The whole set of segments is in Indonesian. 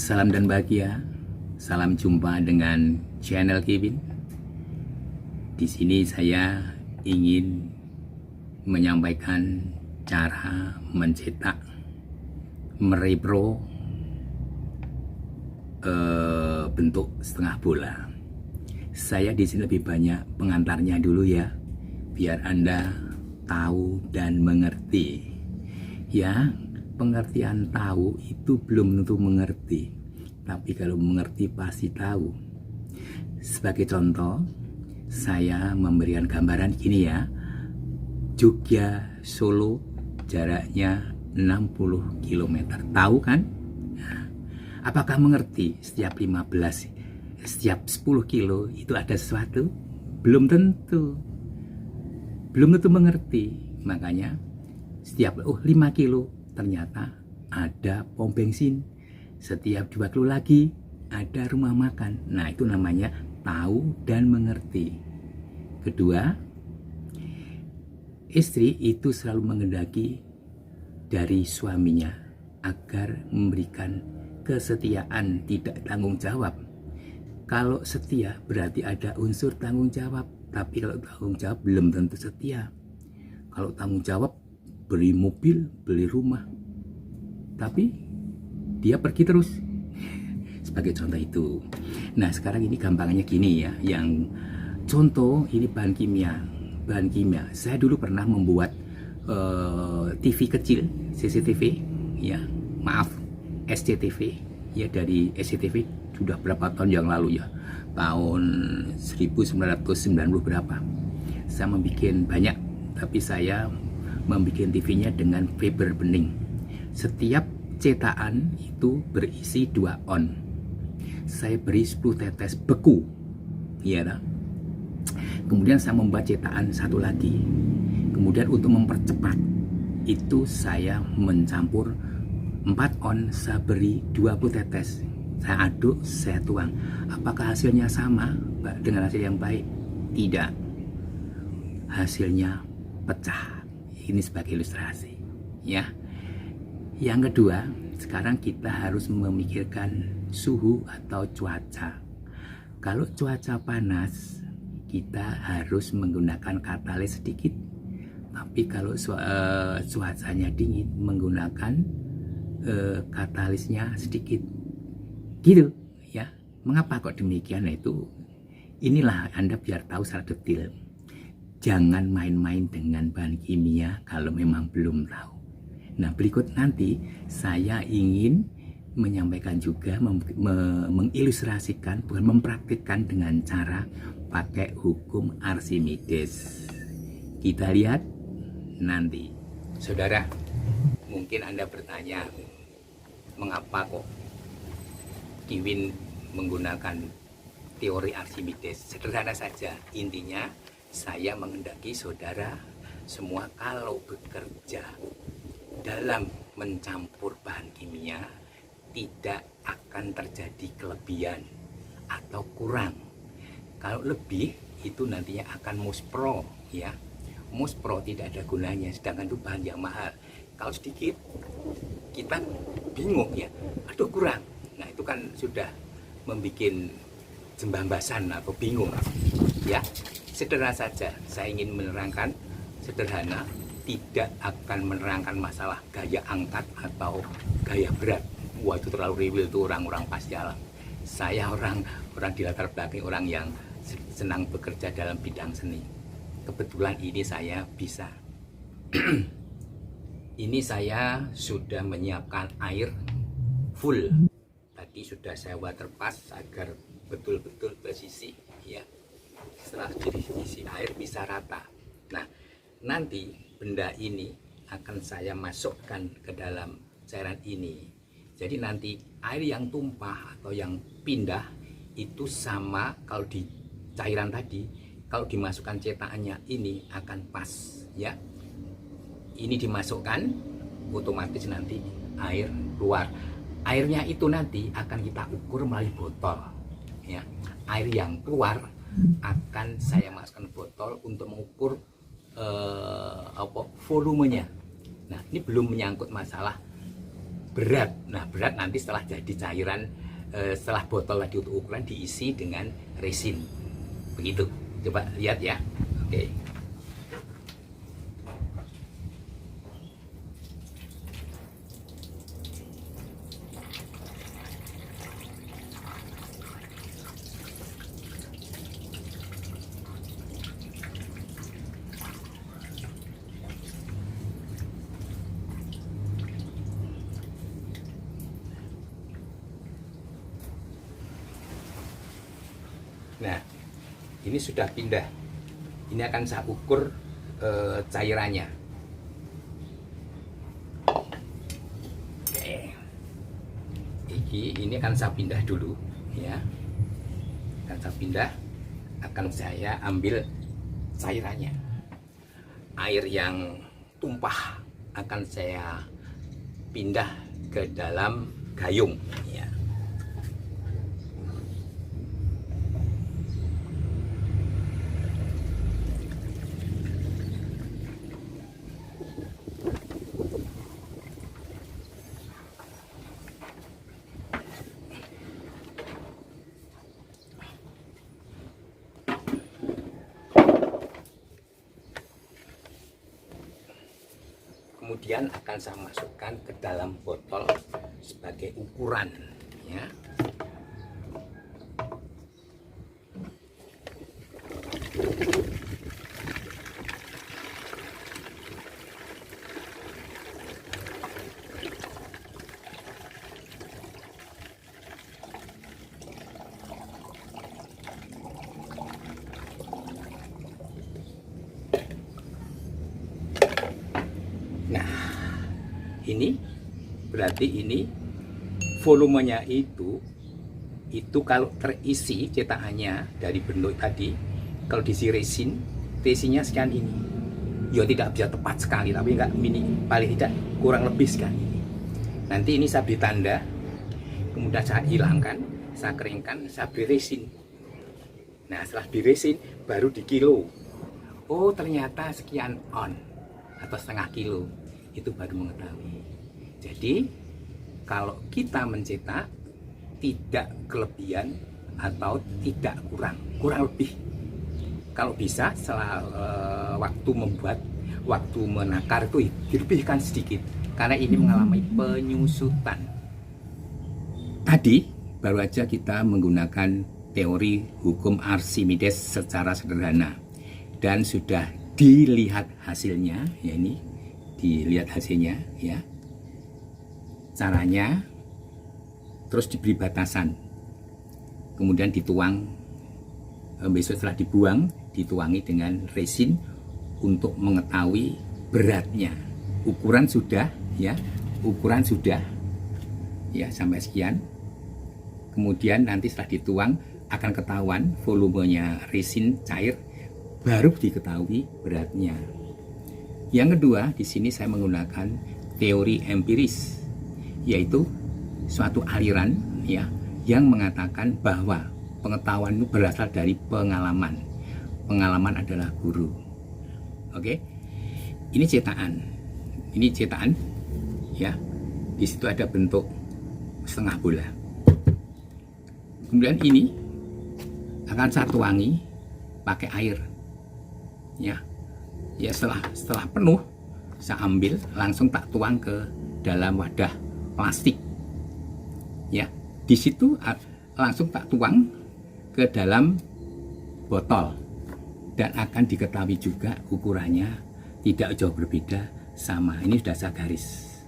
Salam dan bahagia. Salam jumpa dengan channel Kevin. Di sini saya ingin menyampaikan cara mencetak merepro bentuk setengah bola. Saya di sini lebih banyak pengantarnya dulu ya, biar Anda tahu dan mengerti. Ya, pengertian tahu itu belum tentu mengerti, tapi kalau mengerti pasti tahu. Sebagai contoh, saya memberikan gambaran gini ya. Jogja Solo jaraknya 60 km. Tahu kan? Nah, apakah mengerti setiap 10 kilo itu ada sesuatu? Belum tentu. Belum tentu mengerti. Makanya setiap 5 kilo ternyata ada pom bensin. Setiap 2 kilo lagi ada rumah makan. Nah, itu namanya tahu dan mengerti. Kedua, istri itu selalu menghendaki dari suaminya agar memberikan kesetiaan, tidak tanggung jawab. Kalau setia berarti ada unsur tanggung jawab, tapi kalau tanggung jawab belum tentu setia. Kalau tanggung jawab beli mobil, beli rumah, tapi dia pergi terus. Sebagai contoh itu. Nah, sekarang ini gampangnya gini ya, yang contoh ini bahan kimia. Bahan kimia. Saya dulu pernah membuat TV kecil, CCTV, ya, maaf, SCTV, ya, dari SCTV sudah berapa tahun yang lalu ya, tahun 1990 berapa. Saya membuat banyak, tapi saya membuat TV-nya dengan fiber bening. Setiap cetakan itu berisi 2 on. Saya beri 10 tetes beku, ya, nah. Kemudian saya membuat cetakan satu lagi. Kemudian untuk mempercepat itu saya mencampur 4 on, saya beri 20 tetes. Saya aduk, saya tuang. Apakah hasilnya sama dengan hasil yang baik? Tidak. Hasilnya pecah. Ini sebagai ilustrasi, ya. Yang kedua, sekarang kita harus memikirkan suhu atau cuaca. Kalau cuaca panas, kita harus menggunakan katalis sedikit. Tapi kalau cuacanya dingin, menggunakan katalisnya sedikit. Gitu, ya. Mengapa kok demikian? Itu inilah Anda biar tahu secara detail. Jangan main-main dengan bahan kimia kalau memang belum tahu. Nah, berikut nanti saya ingin menyampaikan juga, mengilustrasikan, bukan mempraktikkan dengan cara pakai hukum Archimedes. Kita lihat nanti. Saudara, mungkin Anda bertanya, mengapa kok Kevin menggunakan teori Archimedes? Sederhana saja, intinya saya menghendaki saudara semua kalau bekerja dalam mencampur bahan kimia tidak akan terjadi kelebihan atau kurang. Kalau lebih itu nantinya akan muspro, ya. Muspro tidak ada gunanya, sedangkan itu bahan yang mahal. Kalau sedikit kita bingung ya, aduh kurang. Nah, itu kan sudah membuat jembambasan atau bingung, ya. Sederhana saja, saya ingin menerangkan sederhana, tidak akan menerangkan masalah gaya angkat atau gaya berat. Wah, itu terlalu riwil, itu orang-orang pasti alam. Saya orang di latar belakang orang yang senang bekerja dalam bidang seni. Kebetulan ini saya bisa. Ini saya sudah menyiapkan air full. Tadi sudah saya water pass agar betul-betul bersisi, ya. Setelah diisi air bisa rata. Nah, nanti benda ini akan saya masukkan ke dalam cairan ini. Jadi nanti air yang tumpah atau yang pindah itu sama kalau di cairan tadi, kalau dimasukkan cetakannya ini akan pas, ya. Ini dimasukkan, otomatis nanti air keluar. Airnya itu nanti akan kita ukur melalui botol, ya. Air yang keluar akan saya masukkan botol untuk mengukur volumenya. Nah, ini belum menyangkut masalah berat. Nah, berat nanti setelah jadi cairan, setelah botol tadi untuk ukuran diisi dengan resin. Begitu. Coba lihat ya. Oke. Nah, ini sudah pindah. Ini akan saya ukur cairannya. Oke. Ini akan saya pindah dulu, ya. Akan saya pindah. Akan saya ambil cairannya. Air yang tumpah akan saya pindah ke dalam gayung, ya. Kemudian akan saya masukkan ke dalam botol sebagai ukuran, ya. Nah, ini berarti ini volumenya itu kalau terisi cetakannya dari bentuk tadi, kalau diisi resinnya sekian ini. Ya tidak bisa tepat sekali, tapi enggak mini, paling tidak kurang lebih sekian ini. Nanti ini saya beri tanda, kemudian saya hilangkan, saya keringkan, saya beri resin. Nah, setelah beri resin baru di kilo. Oh, ternyata sekian on atau setengah kilo. Itu baru mengetahui. Jadi kalau kita mencetak tidak kelebihan atau tidak kurang lebih. Kalau bisa waktu menakar itu dilebihkan sedikit karena ini mengalami penyusutan. Tadi baru aja kita menggunakan teori hukum Archimedes secara sederhana dan sudah dilihat hasilnya, ya ini dilihat hasilnya, ya. Caranya terus diberi batasan, kemudian dituang, besok setelah dibuang dituangi dengan resin untuk mengetahui beratnya. Ukuran sudah, ya, ukuran sudah, ya, sampai sekian. Kemudian nanti setelah dituang akan ketahuan volumenya resin cair, baru diketahui beratnya. Yang kedua, di sini saya menggunakan teori empiris, yaitu suatu aliran, ya, yang mengatakan bahwa pengetahuan itu berasal dari pengalaman. Pengalaman adalah guru. Oke, ini cetakan, ya. Di situ ada bentuk setengah bola. Kemudian ini akan saya tuangi pakai air, ya. Ya, setelah penuh saya ambil, langsung tak tuang ke dalam wadah plastik, ya. Di situ langsung tak tuang ke dalam botol dan akan diketahui juga ukurannya tidak jauh berbeda, sama. Ini sudah saya garis,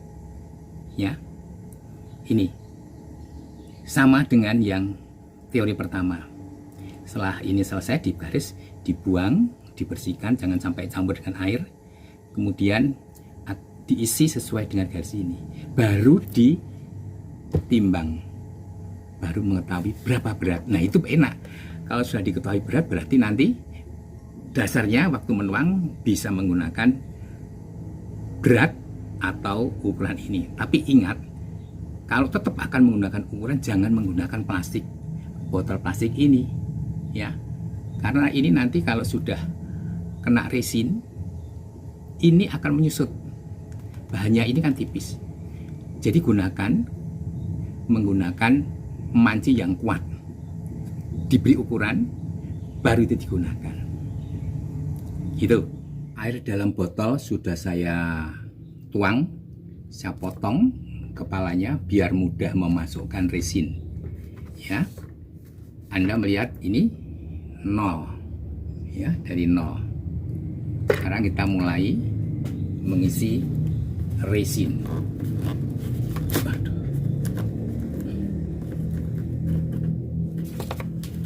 ya. Ini sama dengan yang teori pertama. Setelah ini selesai digaris, dibuang, dibersihkan, jangan sampai campur dengan air, kemudian diisi sesuai dengan garis ini, baru ditimbang, baru mengetahui berapa berat. Nah, itu enak. Kalau sudah diketahui berat, berarti nanti dasarnya waktu menuang bisa menggunakan berat atau ukuran ini. Tapi ingat, kalau tetap akan menggunakan ukuran, jangan menggunakan plastik, botol plastik ini, ya, karena ini nanti kalau sudah kena resin, ini akan menyusut. Bahannya ini kan tipis, Jadi menggunakan panci yang kuat, diberi ukuran, baru itu digunakan. Gitu. Air dalam botol sudah saya tuang, saya potong kepalanya biar mudah memasukkan resin. Ya, Anda melihat ini 0, ya, dari 0. Sekarang kita mulai mengisi resin.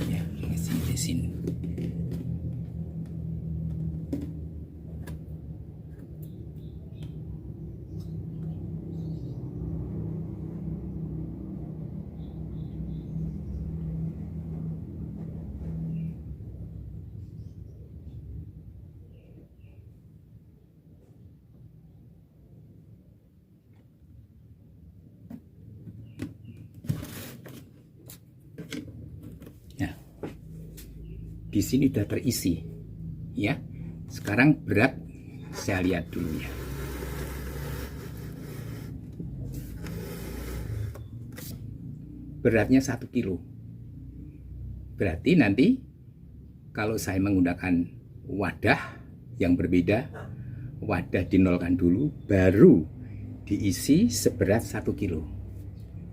Ya, mengisi resin. Di sini sudah terisi, ya. Sekarang berat saya lihat dulu ya. Beratnya 1 kilo. Berarti nanti kalau saya menggunakan wadah yang berbeda, wadah dinolkan dulu, baru diisi seberat 1 kilo.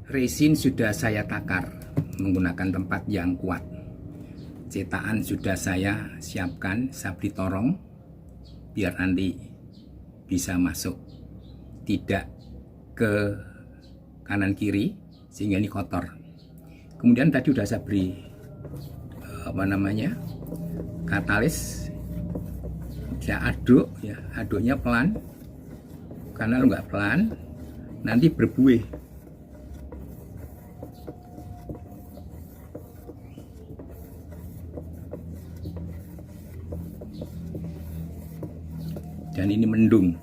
Resin sudah saya takar menggunakan tempat yang kuat. Cetakan sudah saya siapkan, sabri torong biar nanti bisa masuk, tidak ke kanan kiri sehingga ini kotor. Kemudian tadi sudah saya beri katalis, saya aduk ya, aduknya pelan, karena kalau nggak pelan nanti berbuih. Dan ini mendung.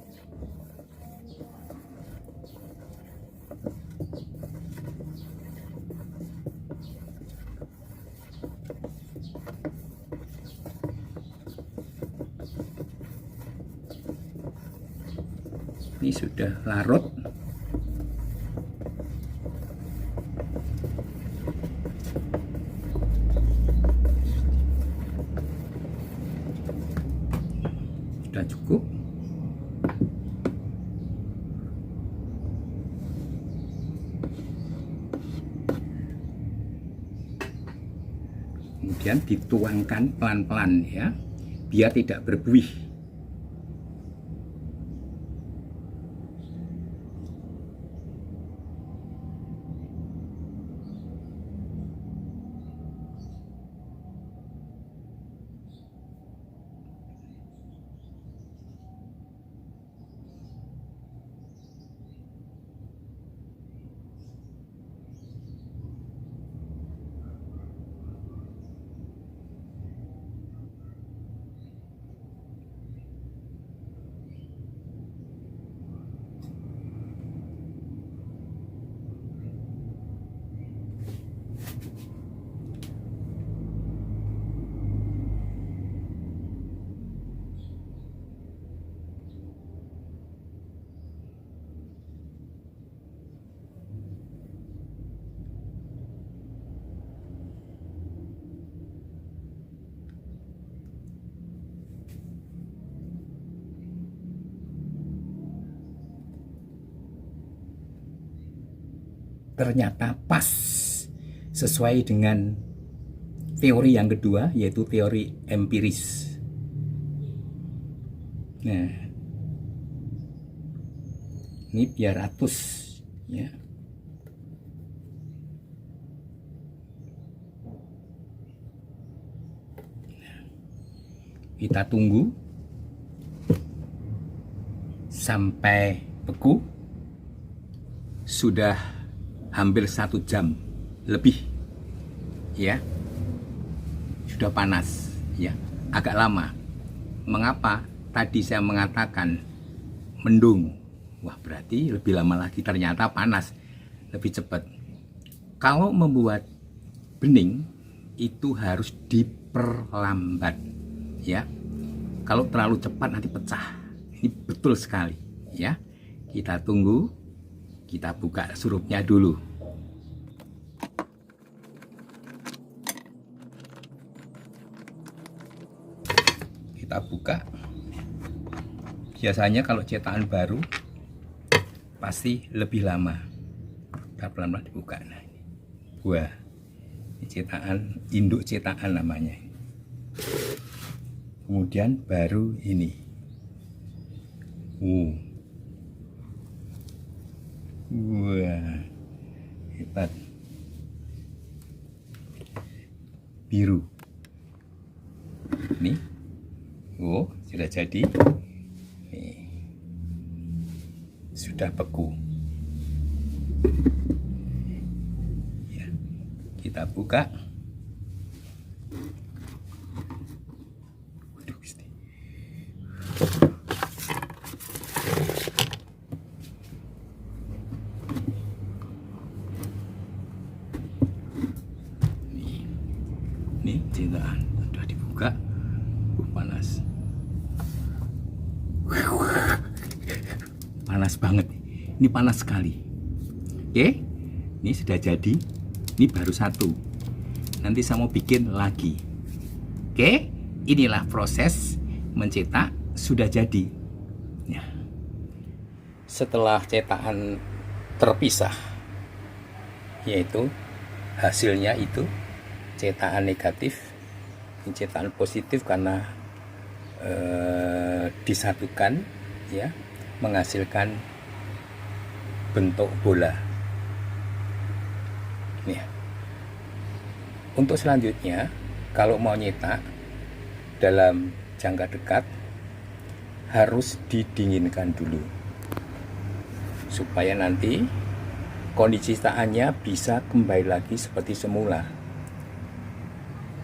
Ini sudah larut. Sudah cukup. Kemudian dituangkan pelan-pelan ya, biar tidak berbuih. Ternyata pas sesuai dengan teori yang kedua, yaitu teori empiris. Nah, ini biar ratus ya. Kita tunggu sampai beku. Sudah hampir 1 jam lebih ya, sudah panas ya, agak lama. Mengapa tadi saya mengatakan mendung? Wah, berarti lebih lama lagi, ternyata panas lebih cepat. Kalau membuat bening itu harus diperlambat ya, kalau terlalu cepat nanti pecah. Ini betul sekali ya. Kita tunggu, Kita buka surupnya dulu. Kita buka. Biasanya kalau cetakan baru pasti lebih lama. Kita pelan-pelan dibuka. Nah, ini. Wah, ini cetakan, induk cetakan namanya. Kemudian baru ini. Wah, hebat. Biru. Ini, sudah jadi. Nih. Sudah beku. Ya, kita buka. Waduh, Gusti. Nih cetakan sudah dibuka. Panas. Panas banget. Ini panas sekali. Oke, ini sudah jadi. Ini baru satu. Nanti saya mau bikin lagi. Oke, inilah proses mencetak sudah jadi. Ya. Setelah cetakan terpisah, yaitu hasilnya itu cetakan negatif, cetakan positif karena disatukan, ya, menghasilkan bentuk bola. Nih. Untuk selanjutnya, kalau mau nyetak dalam jangka dekat harus didinginkan dulu supaya nanti kondisi cetakannya bisa kembali lagi seperti semula.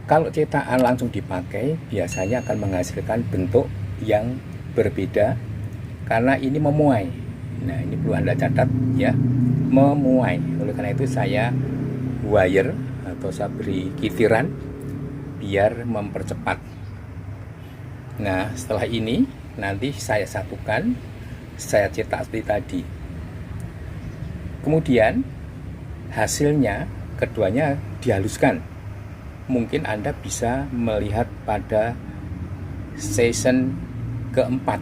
Kalau cetakan langsung dipakai biasanya akan menghasilkan bentuk yang berbeda karena ini memuai. Nah, ini perlu Anda catat ya, memuai. Oleh karena itu saya wire atau saya beri kitiran biar mempercepat. Nah, setelah ini nanti saya satukan, saya cetak seperti tadi. Kemudian hasilnya keduanya dihaluskan. Mungkin Anda bisa melihat pada season keempat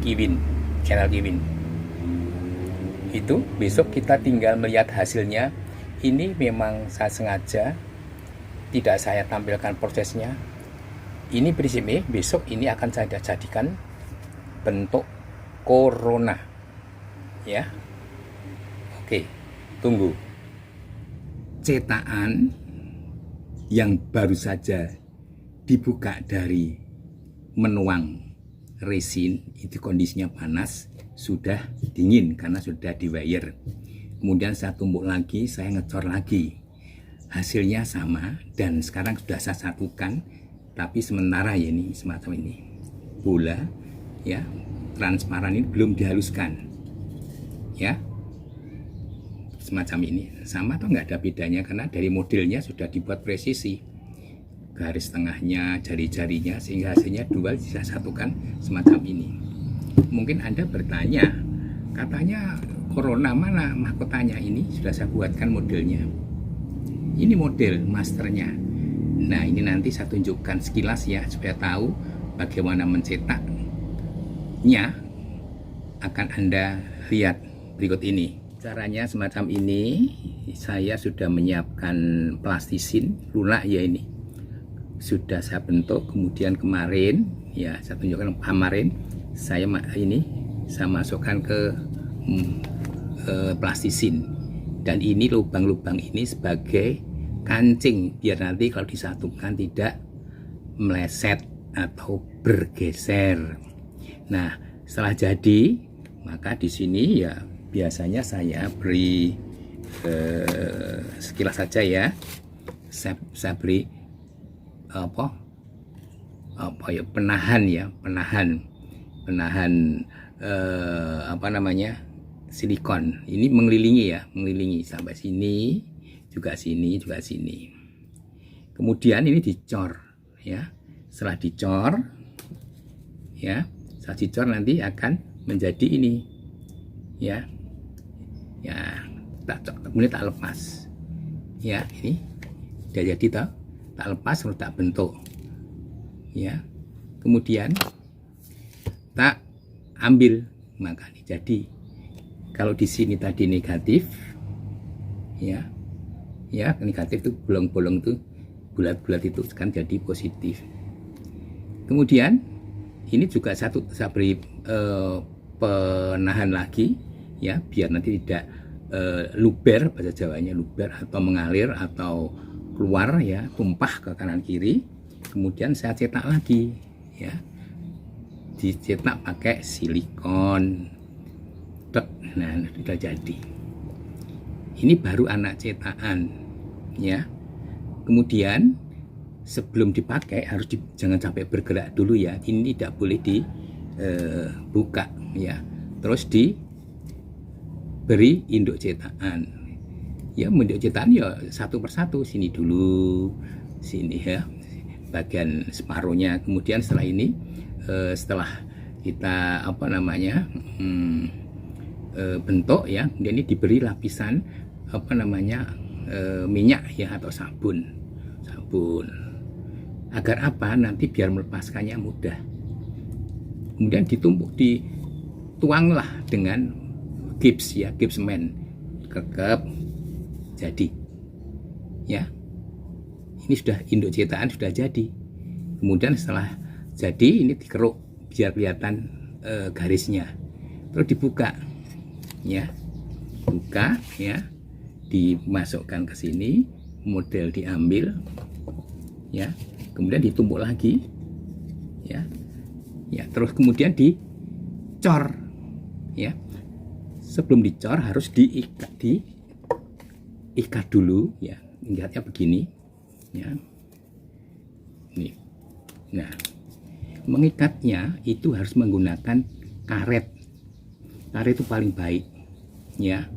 Kiwin, channel Kiwin. Itu besok kita tinggal melihat hasilnya. Ini memang saya sengaja tidak saya tampilkan prosesnya. Ini prinsipnya besok ini akan saya jadikan bentuk corona. Ya. Oke, tunggu. Cetakan yang baru saja dibuka dari menuang resin itu kondisinya panas, sudah dingin karena sudah di wire. Kemudian saya tumbuk lagi, saya ngecor lagi, hasilnya sama dan sekarang sudah saya satukan, tapi sementara ya ini semacam ini bola ya transparan ini belum dihaluskan ya, semacam ini sama atau nggak ada bedanya karena dari modelnya sudah dibuat presisi, garis tengahnya, jari-jarinya, sehingga hasilnya dua bisa satukan semacam ini. Mungkin Anda bertanya, katanya corona mana mahkotanya? Ini sudah saya buatkan modelnya, ini model masternya. Nah, ini nanti saya tunjukkan sekilas ya supaya tahu bagaimana mencetaknya. Akan Anda lihat berikut ini. Caranya semacam ini. Saya sudah menyiapkan plastisin lunak ya, ini sudah saya bentuk. Kemudian kemarin ya saya tunjukkan kemarin saya masukkan ke plastisin, dan ini lubang-lubang ini sebagai kancing biar nanti kalau disatukan tidak meleset atau bergeser. Nah, setelah jadi maka di sini ya biasanya saya beri sekilas saja ya, saya beri apa ya, penahan apa namanya, silikon. Ini mengelilingi sampai sini juga sini. Kemudian ini dicor ya. Setelah dicor ya, nanti akan menjadi ini ya. Ya, kemudian tak lepas. Ya, ini udah jadi toh. Tak lepas lalu tak bentuk. Ya. Kemudian tak ambil, maka jadi kalau di sini tadi negatif, ya negatif itu bolong-bolong itu, bulat-bulat itu kan jadi positif. Kemudian ini juga saya beri penahan lagi, ya, biar nanti tidak luber, bahasa Jawanya luber, atau mengalir atau keluar, ya, tumpah ke kanan kiri. Kemudian saya cetak lagi, ya, dicetak pakai silikon. Nah, sudah jadi. Ini baru anak cetakan, ya. Kemudian sebelum dipakai harus jangan sampai bergerak dulu, ya. Ini tidak boleh dibuka, ya. Terus diberi induk cetakan. Ya, induk cetakan ya satu persatu, sini dulu, sini, ya, bagian separuhnya. Kemudian setelah ini, setelah kita bentuk, ya, kemudian ini diberi lapisan minyak, ya, atau sabun. Agar apa? Nanti biar melepaskannya mudah. Kemudian dituanglah dengan gips, ya, gipsmen, kekep, jadi, ya. Ini sudah induk cetakan sudah jadi. Kemudian setelah jadi ini dikeruk biar kelihatan garisnya. Terus dibuka, ya, buka, ya, dimasukkan ke sini, model diambil, ya, kemudian ditumbuk lagi, ya, terus kemudian dicor, ya. Sebelum dicor harus diikat dulu, ya, lihatnya begini, ya, nih. Nah, mengikatnya itu harus menggunakan karet. Karet itu paling baik, ya.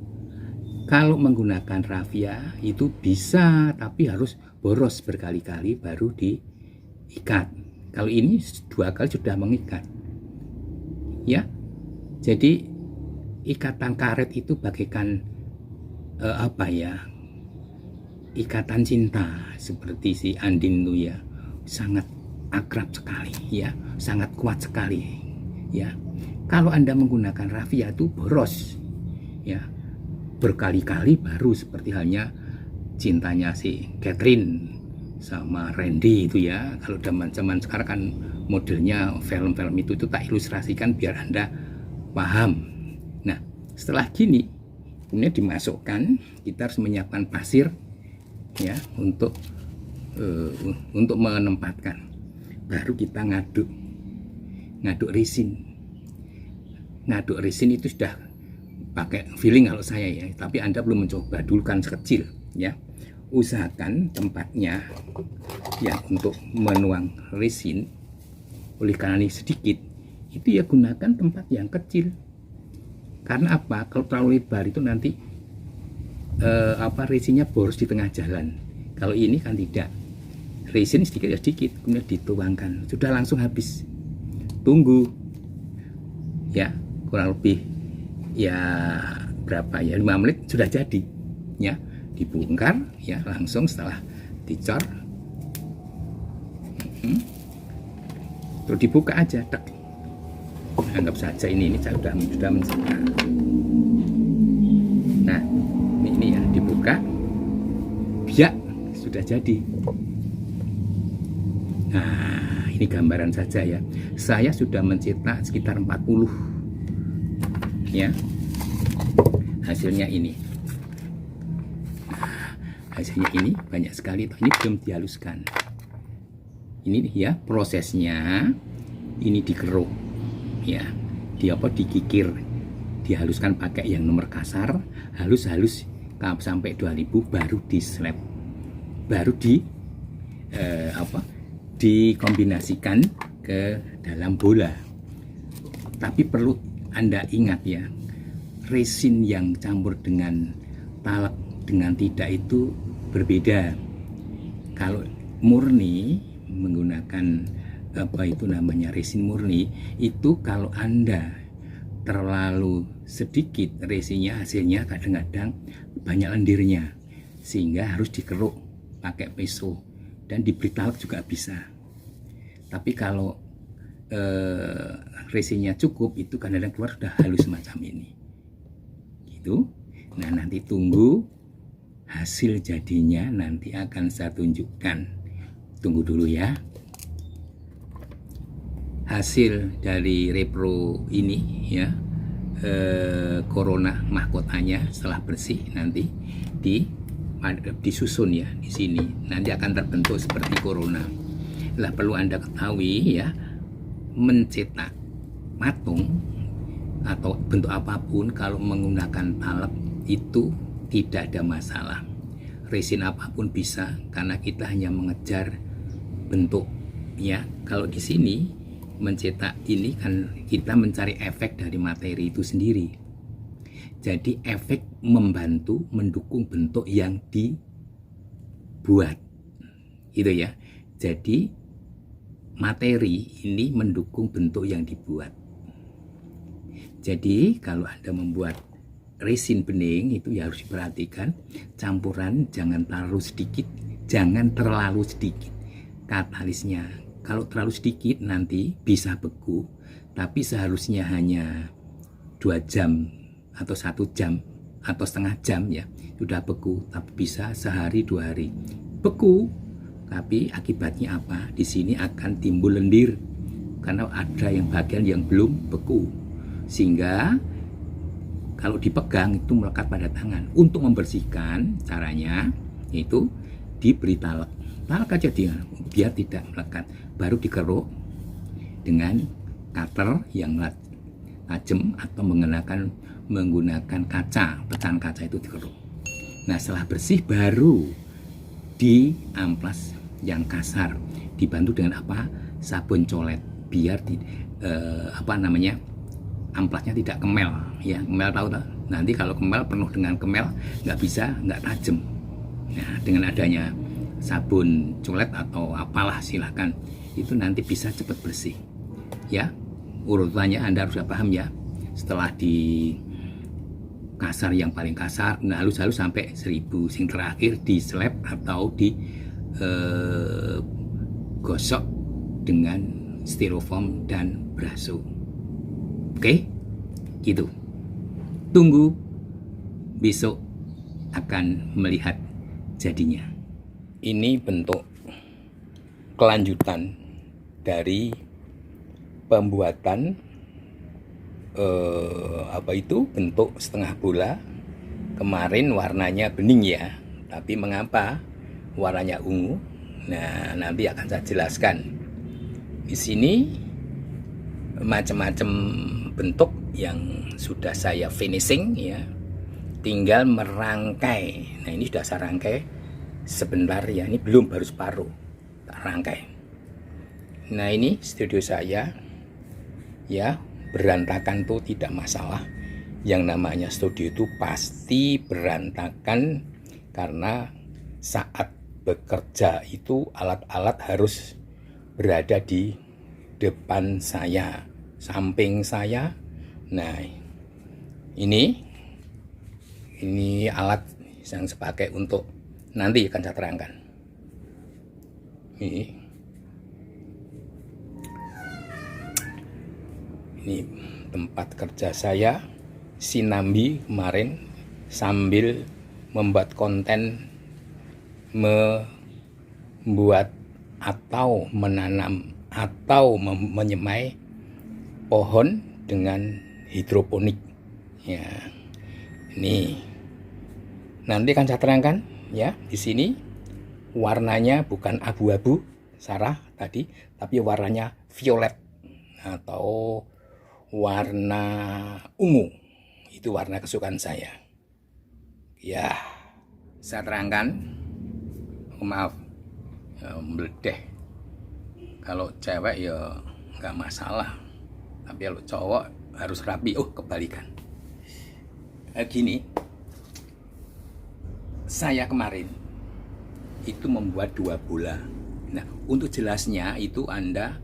Kalau menggunakan rafia itu bisa, tapi harus boros berkali-kali baru diikat. Kalau ini 2 kali sudah mengikat, ya. Jadi ikatan karet itu bagaikan ikatan cinta, seperti si Andin itu, ya, sangat akrab sekali, ya, sangat kuat sekali, ya. Kalau Anda menggunakan rafia itu boros, ya, berkali-kali baru, seperti halnya cintanya si Catherine sama Randy itu, ya. Kalau zaman sekarang kan modelnya film-film itu tak ilustrasikan biar Anda paham. Nah, setelah gini kemudian dimasukkan, kita harus menyiapkan pasir, ya, untuk menempatkan. Baru kita ngaduk resin. Ngaduk resin itu sudah pakai feeling kalau saya, ya, tapi Anda belum mencoba, dulu kan sekecil, ya. Usahakan tempatnya, ya, untuk menuang resin, oleh karena ini sedikit, itu ya gunakan tempat yang kecil. Karena apa? Kalau terlalu lebar itu nanti resinnya boros di tengah jalan. Kalau ini kan tidak, resin sedikit ya sedikit, kemudian dituangkan, sudah langsung habis. Tunggu, ya, kurang lebih, ya, berapa, ya, 5 menit sudah jadi, ya. Dibongkar, ya, langsung setelah dicor, terus dibuka aja, anggap saja ini sudah mencetak. Nah, ini ya, dibuka, ya, sudah jadi. Nah, ini gambaran saja, ya. Saya sudah mencetak sekitar 40, ya. Hasilnya ini. Hasilnya ini banyak sekali. Ini belum dihaluskan. Ini, ya, prosesnya. Ini dikeruk, ya, dikikir, dihaluskan pakai yang nomor kasar, halus sampai 2000, baru dislap, baru dikombinasikan ke dalam bola. Tapi perlu Anda ingat, ya, resin yang campur dengan talak dengan tidak itu berbeda. Kalau murni menggunakan resin murni itu, kalau Anda terlalu sedikit resinya, hasilnya kadang-kadang banyak lendirnya, sehingga harus dikeruk pakai pisau dan diberi talak juga bisa. Tapi kalau resinya cukup, itu kadang-kadang keluar sudah halus semacam ini gitu. Nah, nanti tunggu hasil jadinya, nanti akan saya tunjukkan. Tunggu dulu ya. Hasil dari repro ini ya, corona mahkotanya setelah bersih nanti disusun ya di sini. Nanti akan terbentuk seperti corona. Lah, perlu Anda ketahui ya, mencetak patung atau bentuk apapun kalau menggunakan talak itu tidak ada masalah. Resin apapun bisa, karena kita hanya mengejar bentuk ya. Kalau di sini mencetak ini kan kita mencari efek dari materi itu sendiri. Jadi efek membantu mendukung bentuk yang dibuat gitu ya. Jadi materi ini mendukung bentuk yang dibuat. Jadi kalau Anda membuat resin bening itu ya harus diperhatikan campuran jangan terlalu sedikit, jangan terlalu sedikit katalisnya. Kalau terlalu sedikit nanti bisa beku, tapi seharusnya hanya 2 jam atau 1 jam atau setengah jam ya sudah beku. Tapi bisa sehari 2 hari beku. Tapi akibatnya apa? Di sini akan timbul lendir karena ada yang bagian yang belum beku, sehingga kalau dipegang itu melekat pada tangan. Untuk membersihkan caranya itu diberi talak aja dia biar tidak melekat, baru dikeruk dengan cutter yang tajam atau menggunakan kaca, pecahan kaca itu dikeruk. Nah, setelah bersih baru diamplas yang kasar, dibantu dengan apa? Sabun colet, biar amplasnya tidak kemel ya. Kemel tahu tak? Nanti kalau kemel penuh dengan kemel nggak bisa, nggak tajam. Nah, dengan adanya sabun colet atau apalah silahkan, itu nanti bisa cepat bersih ya. Urutannya Anda harus paham ya. Setelah di kasar, yang paling kasar, nah halus-halus sampai 1000, sing terakhir di slab atau di gosok dengan styrofoam dan braso. Oke, gitu. Tunggu besok akan melihat jadinya. Ini bentuk kelanjutan dari pembuatan bentuk setengah bola. Kemarin warnanya bening ya, tapi mengapa warnanya ungu? Nah, nanti akan saya jelaskan. Di sini macam-macam bentuk yang sudah saya finishing ya, tinggal merangkai. Nah, ini sudah saya rangkai sebentar ya, ini belum, baru separuh tak rangkai. Nah, ini studio saya ya, berantakan tuh tidak masalah. Yang namanya studio itu pasti berantakan karena saat bekerja itu alat-alat harus berada di depan saya, samping saya. Nah, ini alat yang saya pakai untuk nanti akan saya terangkan. Ini tempat kerja saya, sinambi kemarin sambil membuat konten, membuat atau menanam atau menyemai pohon dengan hidroponik ya. Ini nanti akan saya terangkan ya. Di sini warnanya bukan abu-abu Sarah tadi, tapi warnanya violet atau warna ungu. Itu warna kesukaan saya ya. Saya terangkan, maaf ya, meledeh. Kalau cewek ya nggak masalah, tapi kalau cowok harus rapi. Oh, kebalikan. Gini, saya kemarin itu membuat 2 bola. Nah, untuk jelasnya itu Anda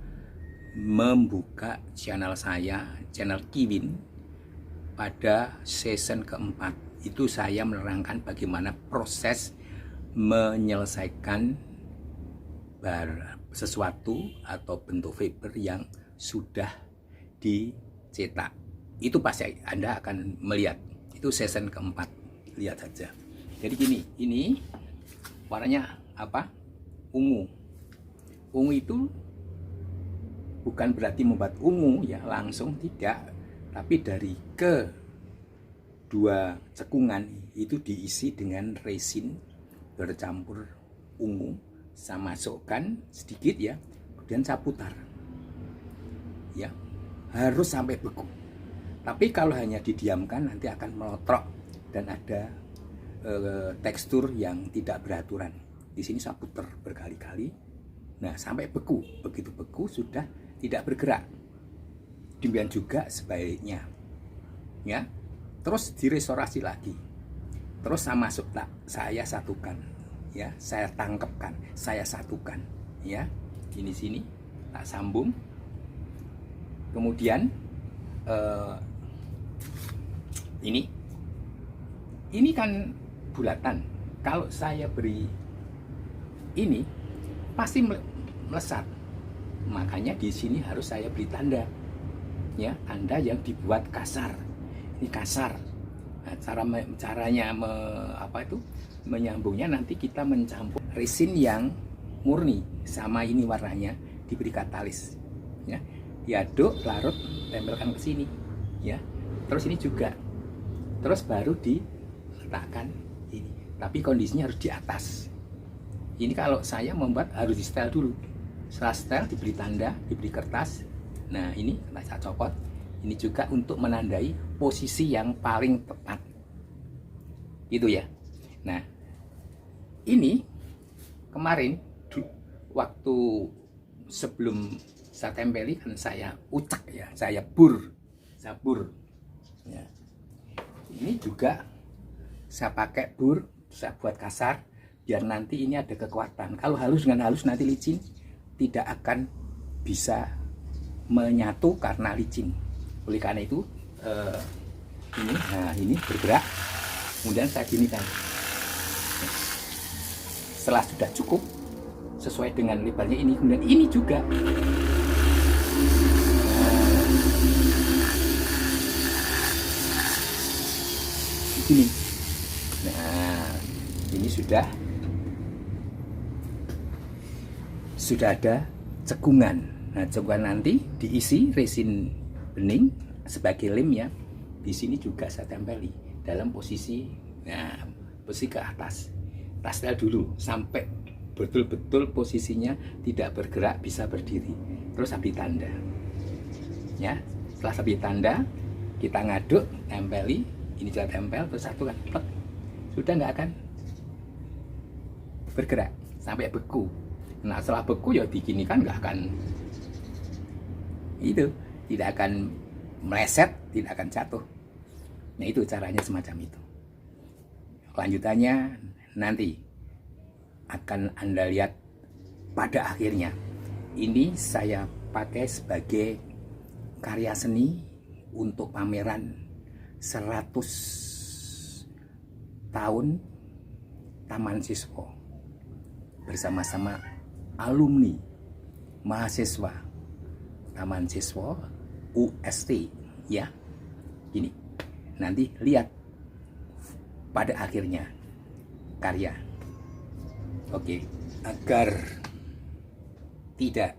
membuka channel saya, channel Kiwin, pada season keempat itu saya menerangkan bagaimana proses menyelesaikan sesuatu atau bentuk fiber yang sudah dicetak. Itu pasti Anda akan melihat. Itu season keempat. Lihat saja. Jadi gini, ini warnanya apa? Ungu. Ungu itu bukan berarti membuat ungu ya, langsung tidak. Tapi dari kedua cekungan itu diisi dengan resin bercampur ungu. Saya masukkan sedikit ya, kemudian saya putar. Ya, harus sampai beku. Tapi kalau hanya didiamkan nanti akan melotrok dan ada tekstur yang tidak beraturan. Di sini saya putar berkali-kali. Nah, sampai beku. Begitu beku sudah tidak bergerak. Demikian juga sebaliknya. Ya. Terus direstorasi lagi. Terus saya satukan. Ya, saya tangkapkan, saya satukan. Ya. Ini sini tak sambung. Kemudian ini kan bulatan. Kalau saya beri ini pasti melesat. Makanya di sini harus saya beri tanda. Ya, tanda yang dibuat kasar. Ini kasar. Nah, caranya menyambungnya nanti kita mencampur resin yang murni sama ini warnanya diberi katalis. Ya, diaduk, larut, tempelkan ke sini. Ya, terus ini juga. Terus baru diletakkan ini. Tapi kondisinya harus di atas. Ini kalau saya membuat harus di setel dulu. Setelah setel diberi tanda, diberi kertas. Nah, ini saya copot. Ini juga untuk menandai posisi yang paling tepat. Gitu ya. Nah, ini kemarin waktu sebelum saya tempeli kan saya ucak ya, saya bur. Ya. Ini juga saya pakai bur, saya buat kasar biar nanti ini ada kekuatan. Kalau halus dengan halus nanti licin, tidak akan bisa menyatu karena licin. Oleh karena itu ini bergerak, kemudian saya ginikan. Setelah sudah cukup sesuai dengan lebarnya ini, kemudian ini juga. Begini. Nah, ini sudah ada cekungan. Nah, cekungan nanti diisi resin bening sebagai lem ya. Di sini juga saya tempeli dalam posisi posisi ke atas. Tastel dulu sampai betul-betul posisinya tidak bergerak, bisa berdiri. Terus habis tanda. Ya, setelah habis tanda kita ngaduk, tempeli, ini sudah tempel, terus satu kan sudah nggak akan bergerak sampai beku. Nah, setelah beku ya diginikan nggak akan tidak akan meleset, tidak akan jatuh. Nah, itu caranya semacam itu. Lanjutannya nanti akan Anda lihat pada akhirnya. Ini saya pakai sebagai karya seni untuk pameran 100 tahun Taman Siswa bersama-sama alumni mahasiswa Taman Siswa UST ya. Gini. Nanti lihat pada akhirnya karya. Oke, agar tidak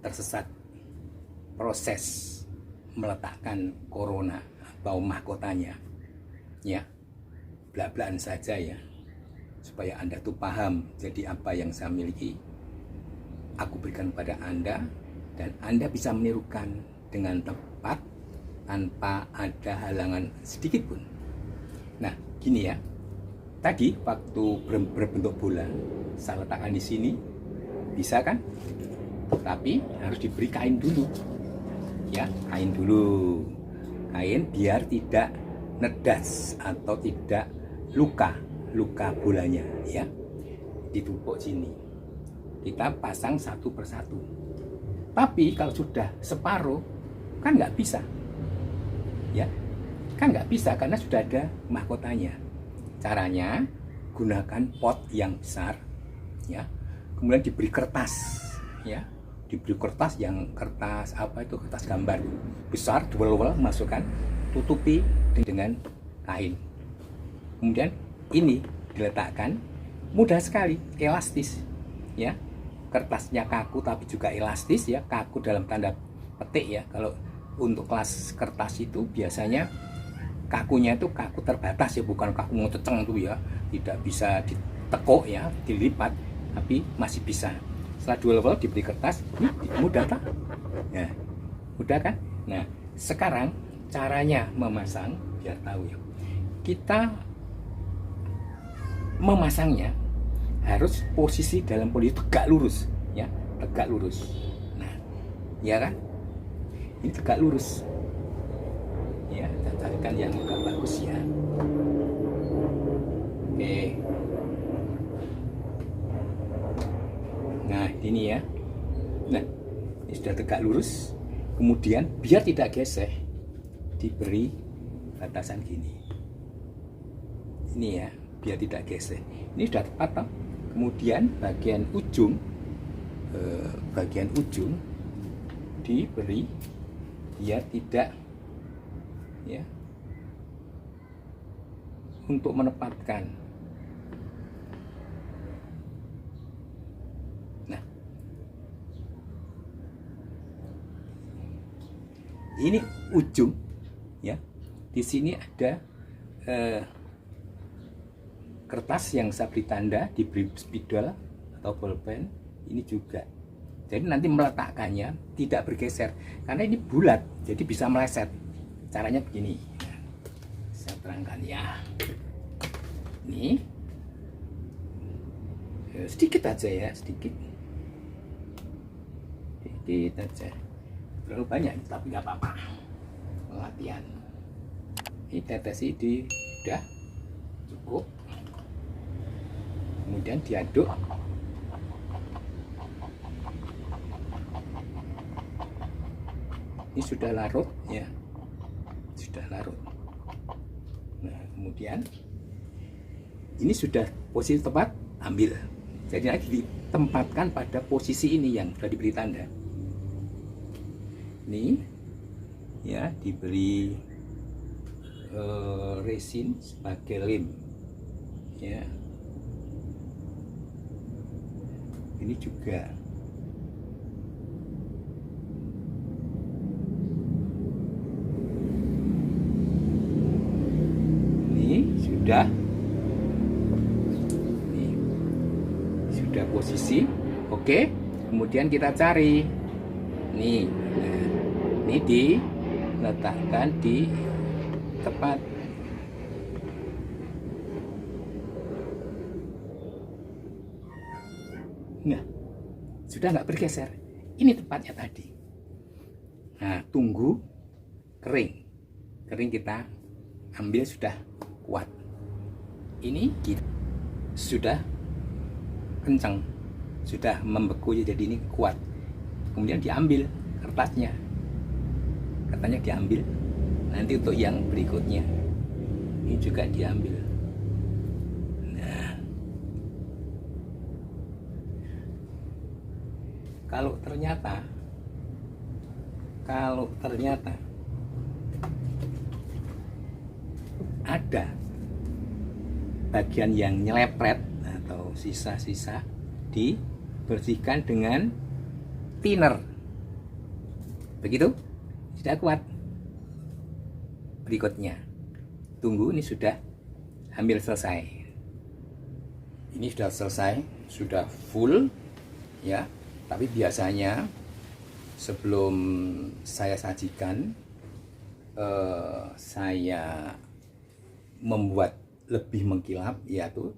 tersesat proses meletakkan corona atau mahkotanya ya, belak-belakan saja ya, supaya Anda tuh paham. Jadi apa yang saya miliki aku berikan pada Anda, dan Anda bisa menirukan dengan tepat tanpa ada halangan sedikit pun. Nah, gini ya. Tadi waktu berbentuk bola saya letakkan di sini, bisa kan? Tapi harus diberi kain dulu. Ya, kain dulu. Kain biar tidak nedas atau tidak luka bolanya ya. Ditumpuk sini. Kita pasang satu persatu. Tapi kalau sudah separuh kan nggak bisa. ya kan nggak bisa karena sudah ada mahkotanya. Caranya gunakan pot yang besar, ya, kemudian diberi kertas, ya, diberi kertas yang kertas apa itu, kertas gambar besar, double masukkan, tutupi dengan kain. Kemudian ini diletakkan, mudah sekali, elastis, ya, kertasnya kaku tapi juga elastis, ya, kaku dalam tanda petik, ya. Kalau untuk kelas kertas itu biasanya kakunya itu kaku terbatas, ya, bukan kaku ngececeng tuh, ya, tidak bisa ditekuk, ya, dilipat, tapi masih bisa. Setelah dua level diberi kertas, ini mudah tak? Ya, mudah kan? Nah, sekarang caranya memasang biar tahu, ya. Kita memasangnya harus posisi dalam posisi tegak lurus, ya, tegak lurus. Nah, ya kan? Ini tegak lurus. Ya, kita carikan yang agak bagus, ya. Oke. Nah, ini, ya. Nah, ini sudah tegak lurus. Kemudian biar tidak gesek, diberi batasan gini. Ini, ya, biar tidak gesek. Ini sudah tepat, toh? Kemudian bagian ujung diberi biar tidak, ya, untuk menempatkan. Nah, ini ujung, ya. Di sini ada kertas yang saya beri tanda, diberi spidol atau bolpen. Ini juga. Jadi nanti meletakkannya tidak bergeser karena ini bulat, jadi bisa meleset. Caranya begini, saya terangkan, ya. Ini sedikit aja, ya, sedikit aja, terlalu banyak tapi nggak apa-apa, latihan. Ini tetesi udah cukup, kemudian diaduk. Ini sudah larut, ya, sudah larut. Nah, kemudian ini sudah posisi tepat, ambil. Jadi lagi ditempatkan pada posisi ini yang sudah diberi tanda. Ini, ya, diberi resin sebagai lem, ya. Ini juga. Sudah, nih, sudah posisi, oke. Kemudian kita cari, nih, nah, ini diletakkan di tepat. Nah, sudah nggak bergeser. Ini tempatnya tadi. Nah, tunggu kering. Kering kita ambil, sudah kuat. Ini sudah kencang, sudah membeku, jadi ini kuat. Kemudian diambil kertasnya diambil. Nanti untuk yang berikutnya ini juga diambil. Nah, kalau ternyata ada bagian yang nyelepret atau sisa-sisa, dibersihkan dengan thinner. Begitu, sudah kuat. Berikutnya, tunggu, ini sudah hampir selesai. Ini sudah selesai, sudah full, ya. Tapi biasanya sebelum saya sajikan, saya membuat lebih mengkilap, yaitu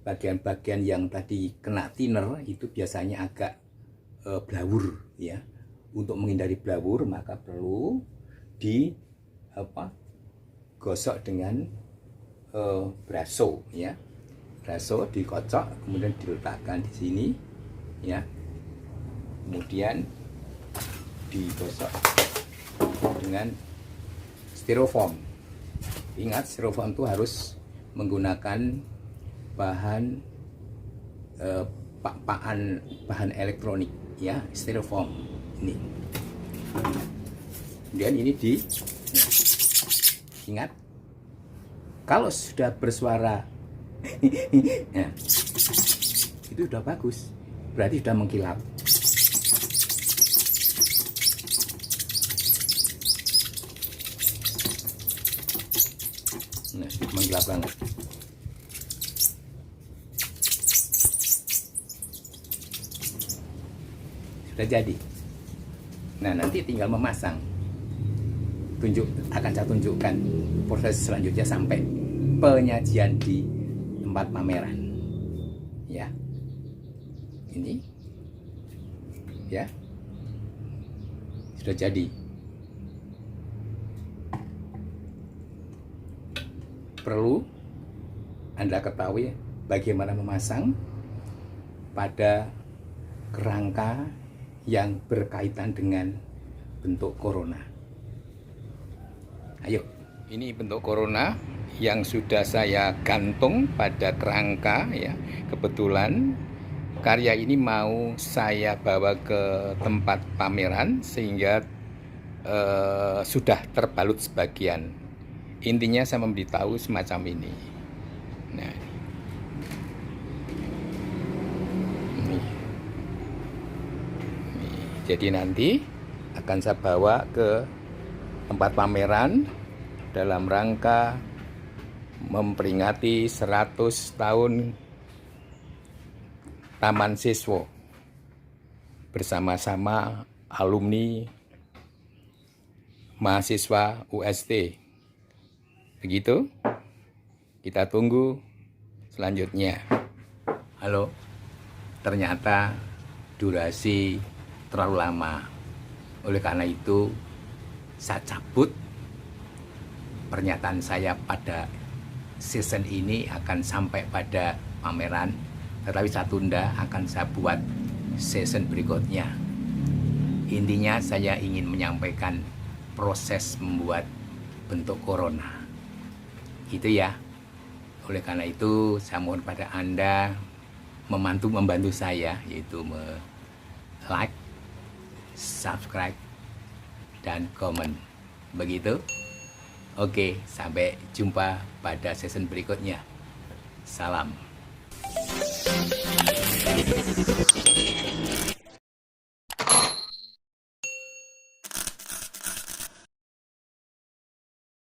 bagian-bagian yang tadi kena thinner itu biasanya agak blawur, ya. Untuk menghindari blawur maka perlu gosok dengan braso, ya. Braso dikocok, kemudian diletakkan di sini, ya. Kemudian digosok dengan styrofoam. Ingat, styrofoam itu harus menggunakan bahan bahan elektronik ya, styrofoam ini. Kemudian ini ingat, kalau sudah bersuara nah, itu sudah bagus, berarti sudah mengkilap. Nah, mengkilap banget. Sudah jadi. Nah, nanti tinggal memasang. Akan saya tunjukkan proses selanjutnya sampai penyajian di tempat pameran. Ya. Ini. Ya. Sudah jadi. Perlu Anda ketahui bagaimana memasang pada kerangka yang berkaitan dengan bentuk corona. Ayo, ini bentuk corona yang sudah saya gantung pada kerangka ya. Kebetulan karya ini mau saya bawa ke tempat pameran sehingga sudah terbalut sebagian. Intinya saya memberitahu semacam ini. Nah, ini. Jadi nanti akan saya bawa ke tempat pameran dalam rangka memperingati 100 tahun Taman Siswa bersama-sama alumni mahasiswa UST. Begitu, kita tunggu selanjutnya. Halo, ternyata durasi terlalu lama. Oleh karena itu, saya cabut pernyataan saya pada season ini akan sampai pada pameran. Tetapi saya tunda, akan saya buat season berikutnya. Intinya saya ingin menyampaikan proses membuat bentuk corona. Gitu ya. Oleh karena itu saya mohon pada Anda membantu saya, yaitu like, subscribe, dan komen. Begitu. Oke, sampai jumpa pada season berikutnya. Salam.